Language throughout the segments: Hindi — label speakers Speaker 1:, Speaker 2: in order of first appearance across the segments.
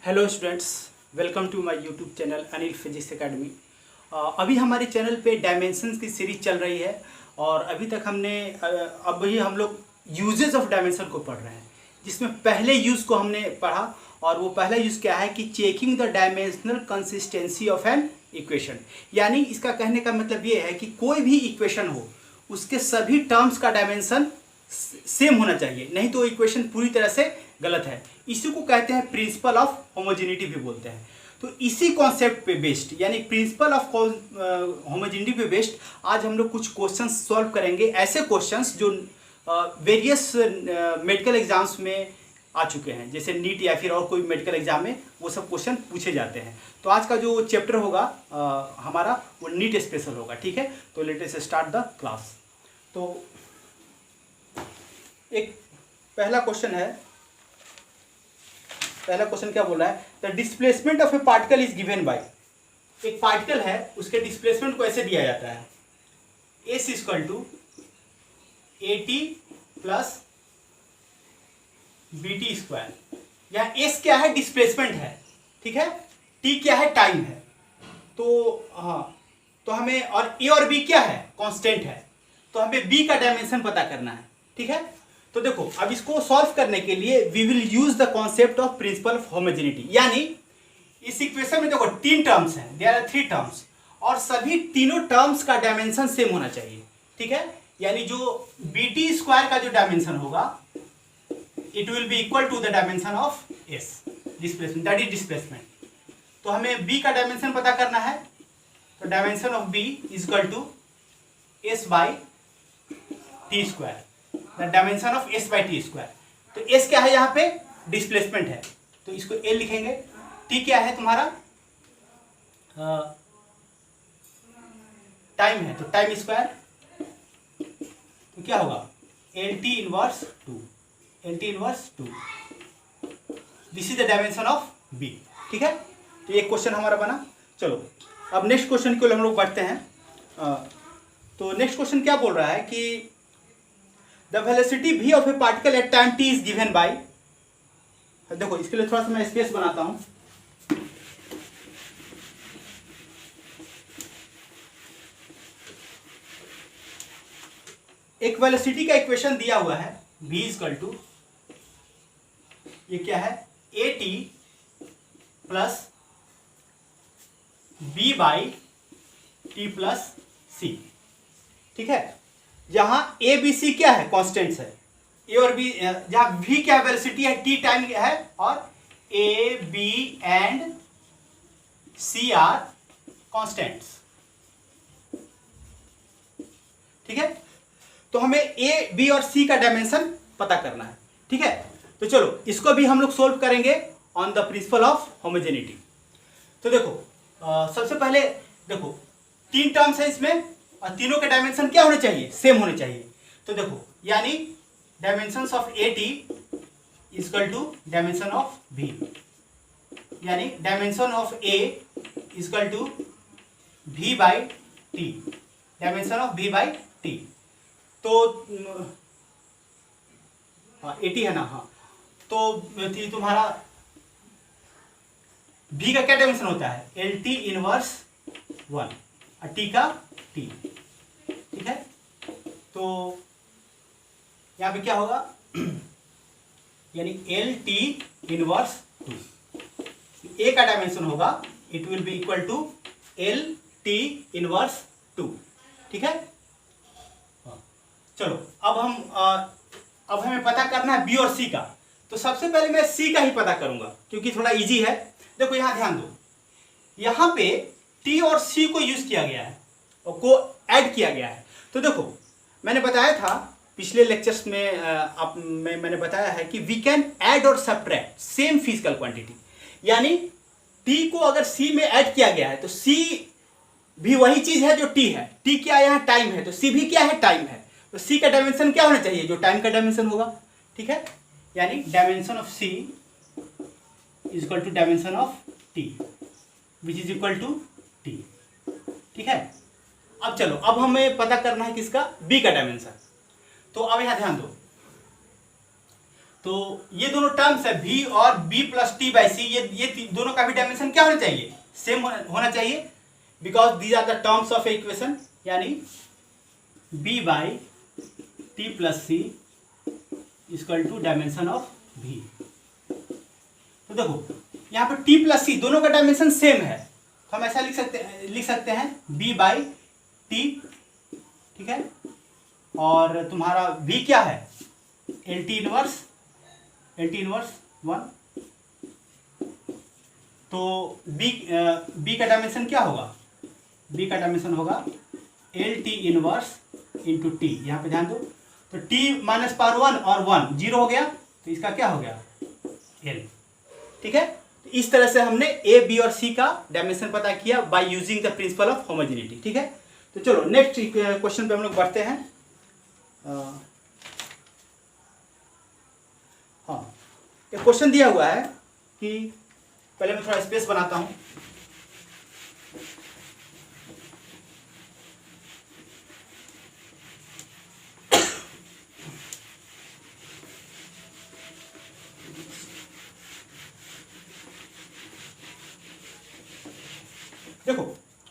Speaker 1: Hello students, welcome to my YouTube channel Anil physics academy. अभी हमारे चैनल पे डायमेंशंस की सीरीज चल रही है और अभी तक हमने अभी हम लोग यूजेस ऑफ डायमेंशन को पढ़ रहे हैं, जिसमें पहले यूज़ को हमने पढ़ा। और वो पहला यूज़ क्या है कि checking the dimensional consistency of an equation. यानी इसका कहने का मतलब ये है कि कोई भी इक्वेशन हो उसके सभी टर्म्स का डायमेंशन सेम होना चाहिए, नहीं तो इक्वेशन पूरी तरह से गलत है। इसी को कहते हैं प्रिंसिपल ऑफ होमोजेनिटी भी बोलते हैं। तो इसी कॉन्सेप्ट पे बेस्ड यानी प्रिंसिपल ऑफ होमोजेनिटी पे बेस्ड आज हम लोग कुछ क्वेश्चंस सॉल्व करेंगे, ऐसे क्वेश्चंस जो वेरियस मेडिकल एग्जाम्स में आ चुके हैं, जैसे नीट या फिर और कोई मेडिकल एग्जाम में वो सब क्वेश्चन पूछे जाते हैं। तो आज का जो चैप्टर होगा हमारा वो नीट स्पेशल होगा, ठीक है। तो let us start the class. तो एक पहला क्वेश्चन है। पहला क्वेश्चन क्या बोला है? The displacement of a particle is given by. एक पार्टिकल है, उसके डिस्प्लेसमेंट को ऐसे दिया जाता है, S equal to A T plus B T square. यहाँ एस क्या है? डिस्प्लेसमेंट है, ठीक है। टी क्या है? टाइम है। तो हाँ, तो हमें और ए और बी क्या है? कांस्टेंट है। तो हमें बी का डायमेंशन पता करना है, ठीक है। तो देखो, अब इसको सॉल्व करने के लिए we will use the concept of principle of homogeneity. यानी इस इक्वेशन में देखो तीन टर्म्स हैं, देयर आर थ्री टर्म्स, और सभी तीनों टर्म्स का डायमेंशन सेम होना चाहिए, ठीक है। यानी जो बी टी स्क्वायर का जो डायमेंशन होगा it will be equal to the dimension of S, displacement, that is displacement. तो हमें बी का डायमेंशन पता करना है। तो dimension of B is equal to S by T square, the dimension of S by T square. तो एस क्या है? यहाँ पे डिस्प्लेसमेंट है, तो इसको एल लिखेंगे। टी क्या है तुम्हारा? टाइम है, तो टाइम स्क्वायर। तो क्या होगा? L T inverse two, L T inverse two. This is the dimension of B, ठीक है। तो एक क्वेश्चन हमारा बना। चलो अब नेक्स्ट क्वेश्चन को हम लोग बढ़ते हैं। तो नेक्स्ट क्वेश्चन क्या बोल रहा है कि the velocity v of a particle at time t is given bye. देखो, इसके लिए थोड़ा सा मैं स्पेस बनाता हूं। एक वेलोसिटी का इक्वेशन दिया हुआ है, v इक्वल टू, ये क्या है? A T plus B by T plus C, ठीक है। जहां ए बी सी क्या है? कांस्टेंट्स है। ए और बी, जहां v क्या वेलोसिटी है, टी टाइम है, और A B and C are constants, ठीक है। तो हमें ए बी और सी का डायमेंशन पता करना है, ठीक है। तो चलो इसको भी हम लोग सोल्व करेंगे on the principal of homogeneity. तो देखो, सबसे पहले देखो तीन टर्म्स है इसमें, और तीनों के डायमेंशन क्या होने चाहिए? सेम होने चाहिए। तो देखो, यानी dimensions of A T equal to dimension of B, यानी dimension of A equal to v by T, dimension of v by T. तो हाँ, ए टी है ना? हाँ, तो तुम्हारा v का क्या डायमेंशन होता है? एल टी इनवर्स वन, और टी का टी, ठीक है। तो यहां पे क्या होगा? यानी L T inverse two, A का डायमेंशन होगा, it will be equal to L T inverse two, ठीक है। चलो अब हमें पता करना है बी और सी का। तो सबसे पहले मैं सी का ही पता करूंगा क्योंकि थोड़ा इजी है। देखो यहां ध्यान दो, यहां पे टी और सी को यूज किया गया है और को ऐड किया गया है। तो देखो, मैंने बताया था पिछले लेक्चर्स में मैंने बताया है कि वी कैन ऐड और सब्ट्रैक्ट सेम फिजिकल क्वांटिटी। यानी टी को अगर सी में ऐड किया गया है तो सी भी वही चीज है जो टी है। टी क्या है? यहाँ टाइम है, तो सी भी क्या है? टाइम है। तो सी का डायमेंशन क्या होना चाहिए? जो टाइम का डायमेंशन होगा, ठीक है। यानी dimension of C is equal to dimension of T which is equal to T, ठीक है। अब चलो, अब हमें पता करना है किसका? बी का डायमेंशन। तो अब यहां ध्यान दो, तो ये दोनों टर्म्स है v और b प्लस टी बाई सी, ये दोनों का भी डायमेंशन क्या होना चाहिए, सेम होना चाहिए, because these are the terms of equation, यानी b by T plus C equal to dimension of v। तो देखो यहाँ पे t प्लस सी दोनों का डायमेंशन सेम है, तो हम ऐसा लिख सकते हैं b बाई टी, ठीक है, और तुम्हारा v क्या है, एल टी इनवर्स 1, तो b का डायमेंशन क्या होगा, b का डायमेंशन होगा L T inverse into T, यहाँ पे ध्यान दो, तो t माइनस पावर 1 और 1 0 हो गया, तो इसका क्या हो गया l, ठीक है। तो इस तरह से हमने a b और c का डायमेंशन पता किया by using the principal of homogeneity, ठीक है। तो चलो नेक्स्ट क्वेश्चन पे हम लोग बढ़ते हैं। हाँ, एक क्वेश्चन दिया हुआ है कि पहले मैं थोड़ा स्पेस बनाता हूं। देखो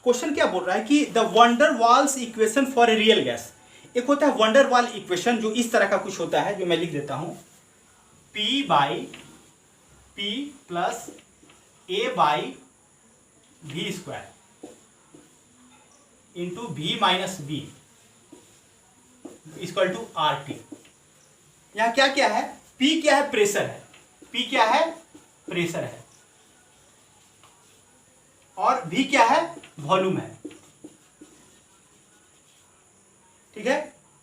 Speaker 1: क्वेश्चन क्या बोल रहा है कि the van der Waals equation for a real gas, एक होता है वंडर वाल इक्वेशन जो इस तरह का कुछ होता है, जो मैं लिख देता हूं, P by P plus A by V square into V minus B equal to RT। यहाँ क्या क्या है, P क्या है, प्रेशर है, P क्या है, प्रेशर है, और V क्या है, वॉल्यूम है, ठीक है।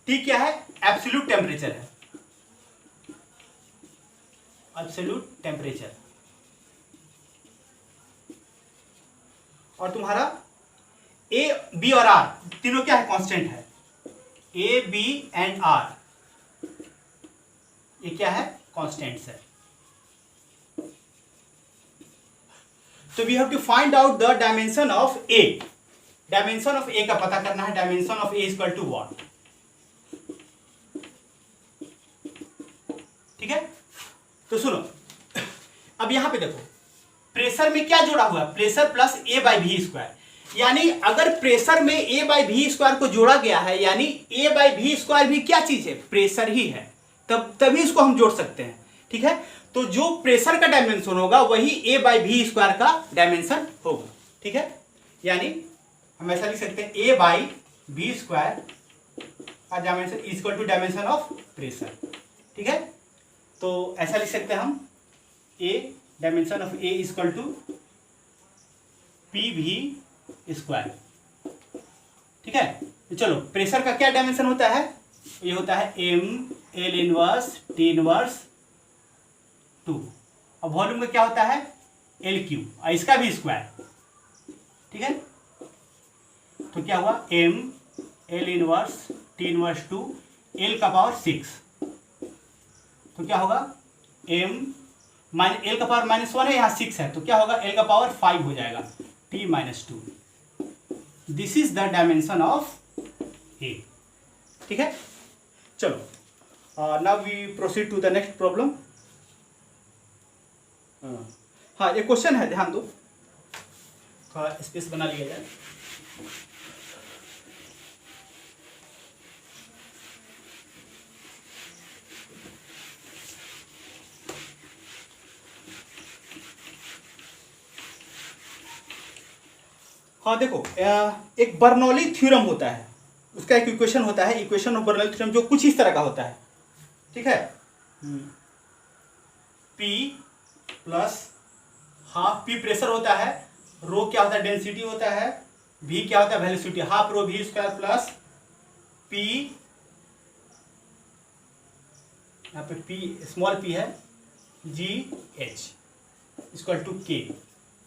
Speaker 1: T क्या है, एब्सोल्यूट टेम्परेचर है, एब्सोल्यूट टेम्परेचर, और तुम्हारा A B और R तीनों क्या है, कांस्टेंट है, A B एंड R ये क्या है, कांस्टेंट्स है। तो we have to find out the dimension of A, dimension of A का पता करना है, dimension of A equal to what, ठीक है। तो सुनो, अब यहां पे देखो प्रेशर में क्या जोड़ा हुआ है, pressure plus A by V square, यानी अगर प्रेशर में A बाई वी स्क्वायर को जोड़ा गया है, यानी A बाई वी स्क्वायर भी क्या चीज है, प्रेशर ही है, तभी इसको हम जोड़ सकते हैं, ठीक है। तो जो प्रेशर का डायमेंशन होगा वही A बाई वी स्क्वायर का डायमेंशन होगा, ठीक है। यानी हम ऐसा लिख सकते हैं A बाई वी स्क्वायर का dimension equal to dimension of pressure, ठीक है। तो ऐसा लिख सकते हैं हम A, dimension of A equal to P V square, ठीक है। तो चलो प्रेशर का क्या डायमेंशन होता है, ये होता है M L inverse T inverse 2, और वॉल्यूम का क्या होता है, एल क्यू, और इसका भी स्क्वायर, ठीक है। तो क्या हुआ, M L inverse T inverse 2 L का पावर 6, तो क्या होगा M L का पावर -1 है, यहाँ 6 है, तो क्या होगा L का पावर 5 हो जाएगा, T minus 2, this is the dimension of A, ठीक है। चलो now we proceed to the next problem. हाँ, एक क्वेश्चन है, ध्यान दो, थोड़ा स्पेस बना लिया जाए। हाँ देखो, एक बर्नौली थ्योरम होता है, उसका एक इक्वेशन होता है, इक्वेशन ऑफ बर्नौली थ्योरम, जो कुछ इस तरह का होता है, ठीक है। P plus half P pressure होता है, रो क्या होता है, डेंसिटी होता है, V क्या होता है, velocity, half rho V square plus P, यहाँ पे P स्मॉल p है, G H equal to K,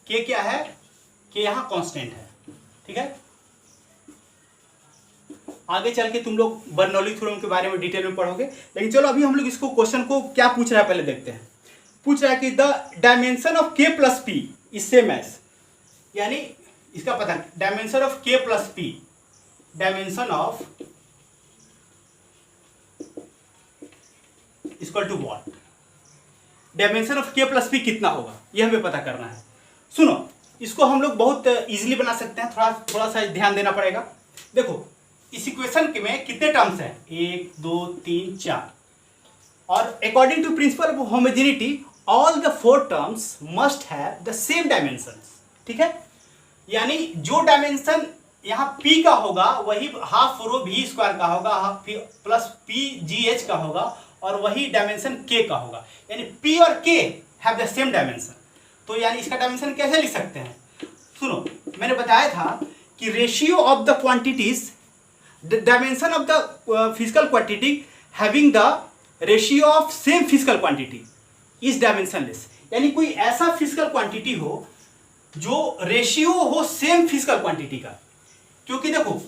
Speaker 1: K क्या है, K यहाँ कांस्टेंट है, ठीक है। आगे चल के तुम लोग बर्नौली थ्योरम के बारे में डिटेल में पढ़ोगे, लेकिन चलो अभी हम लोग इसको क्वेश्चन को क्या पूछ रहा है पहले देखते हैं। पूछ रहा है कि the dimension of K plus P is same as, यानी इसका पता dimension of K plus P, dimension of equal to what, dimension of K plus P कितना होगा, ये हमें पता करना है। सुनो, इसको हम लोग बहुत इजीली बना सकते हैं, थोड़ा सा ध्यान देना पड़ेगा। देखो इस इक्वेशन में कितने टर्म्स हैं, 1 2 3 4, और according to principle of homogeneity all the 4 terms must have the same dimensions. ठीक है, यानी जो डायमेंशन यहाँ p का होगा वही हाफ रो v स्क्वायर का होगा, half plus p g h का होगा, और वही डायमेंशन k का होगा। यानी p और k have the same dimension. तो यानी इसका डायमेंशन कैसे लिख सकते हैं, सुनो, मैंने बताया था कि ratio of the quantities, the dimension of the physical quantity having the ratio of same physical quantity is dimensionless. यानी कोई ऐसा फिजिकल क्वांटिटी हो जो रेशियो हो सेम फिजिकल क्वांटिटी का, क्योंकि देखो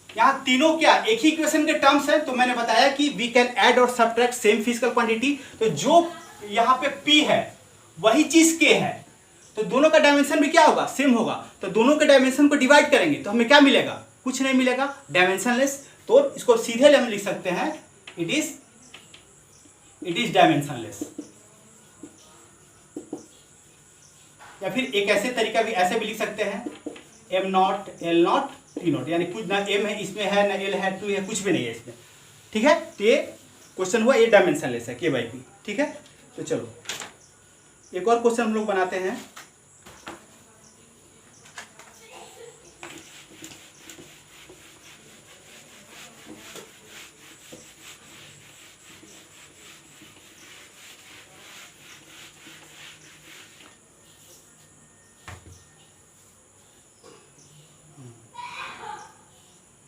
Speaker 1: यहाँ तीनों क्या एक ही इक्वेशन के टर्म्स हैं। तो मैंने बताया कि वी कैन ऐड और सब्ट्रैक्ट सेम फिजिकल क्वांटिटी। तो जो यहाँ पे p है वही चीज k है, तो दोनों का डायमेंशन भी क्या होगा, सेम होगा। तो दोनों के डायमेंशन को डिवाइड करेंगे तो हमें क्या मिलेगा, कुछ नहीं मिलेगा, डायमेंशनलेस। तो इसको सीधे हम लिख सकते हैं इट इज डायमेंशनलेस। या फिर एक ऐसे तरीका भी ऐसे भी लिख सकते हैं m not l not t not, यानी कुछ ना m है इसमें है ना l है 2 है, कुछ भी नहीं है इसमें। ठीक है, तो ये क्वेश्चन हुआ, ये डायमेंशनलेस है k बाई p। ठीक है, तो चलो एक और क्वेश्चन हम लोग बनाते हैं।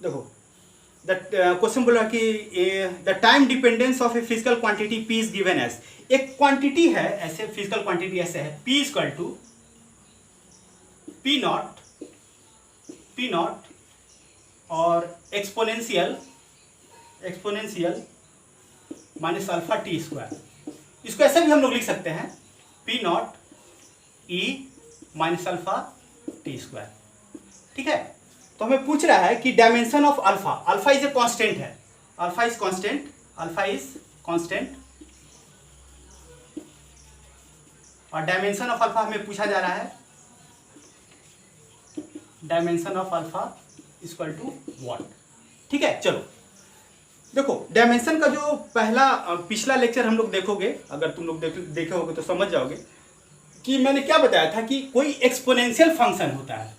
Speaker 1: देखो द क्वेश्चन बोला कि the time dependence of a physical quantity p is given as, एक क्वांटिटी है ऐसे, फिजिकल क्वांटिटी ऐसे है p equal to p naught और exponential minus alpha T square. इसको ऐसे भी हम लोग लिख सकते हैं p naught e minus alpha T square. ठीक है, तो हमें पूछ रहा है कि dimension of alpha, alpha is a constant है, अल्फा इज कांस्टेंट, और डायमेंशन ऑफ अल्फा हमें पूछा जा रहा है, dimension of alpha equal to what. ठीक है, चलो देखो डायमेंशन का जो पिछला लेक्चर हम लोग देखोगे, अगर तुम लोग देखे होगे तो समझ जाओगे कि मैंने क्या बताया था कि कोई एक्सपोनेंशियल फंक्शन होता है,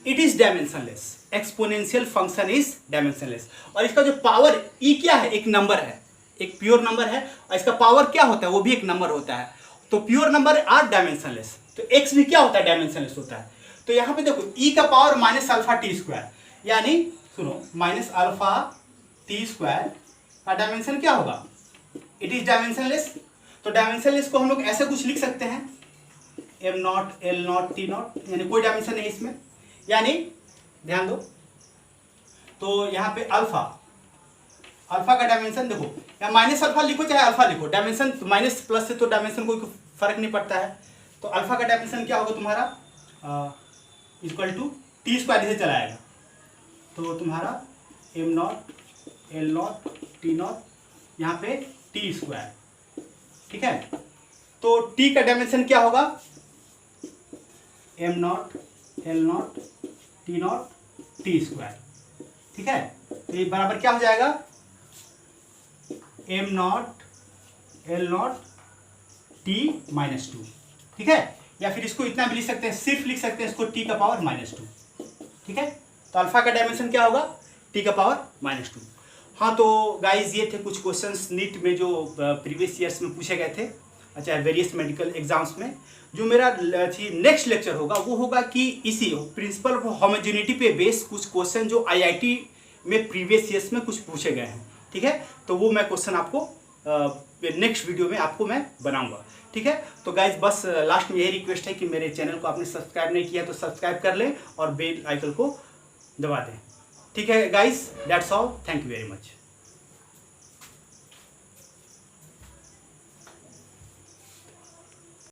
Speaker 1: it is dimensionless, exponential function is dimensionless. और इसका जो पावर e क्या है, एक नंबर है, एक प्योर नंबर है, और इसका पावर क्या होता है, वो भी एक नंबर होता है। तो प्योर नंबर आर डायमेंशनलेस, तो x भी क्या होता है, डायमेंशनलेस होता है। तो यहाँ पे देखो e का power minus alpha T square, यानी सुनो माइनस अल्फा टी स्क्वायर का डायमेंशन क्या होगा, इट इज डायमेंशनलेस। तो डायमेंशनलेस को हम लोग ऐसे कुछ लिख सकते हैं m not l not t not, यानी कोई डायमेंशन नहीं इसमें। यानी ध्यान दो, तो यहाँ पे अल्फा का डायमेंशन देखो, या माइनस अल्फा लिखो चाहे अल्फा लिखो, डायमेंशन माइनस प्लस से तो डायमेंशन कोई फर्क नहीं पड़ता है। तो अल्फा का डायमेंशन क्या होगा तुम्हारा, इक्वल टू टी स्क्वायर से चलाएगा, तो तुम्हारा m not l not t not, यहाँ पे टी स्क्वायर। ठीक है, तो t का डायमेंशन क्या होगा, m not l not t not T square. ठीक है, तो ये बराबर क्या हो जाएगा, m not l not t minus 2। ठीक है, या फिर इसको इतना भी लिख सकते हैं, सिर्फ लिख सकते हैं इसको t का पावर माइनस 2। ठीक है, तो अल्फा का डायमेंशन क्या होगा, t का पावर माइनस 2। हाँ, तो गाइज ये थे कुछ क्वेश्चंस नीट में जो प्रीवियस ईयर्स में पूछे गए थे, अच्छा वेरियस मेडिकल एग्जाम्स में। जो मेरा नेक्स्ट लेक्चर होगा वो होगा कि इसी प्रिंसिपल ऑफ होमोजेनिटी पे बेस कुछ क्वेश्चन जो आईआईटी में प्रीवियस ईयर्स में कुछ पूछे गए हैं। ठीक है, तो वो मैं क्वेश्चन आपको नेक्स्ट वीडियो में आपको मैं बनाऊंगा। ठीक है, तो गाइज बस लास्ट में यही रिक्वेस्ट है कि मेरे चैनल को आपने सब्सक्राइब नहीं किया तो सब्सक्राइब कर लें और बेल आइकन को दबा दें। ठीक है guys, that's all, thank you very much.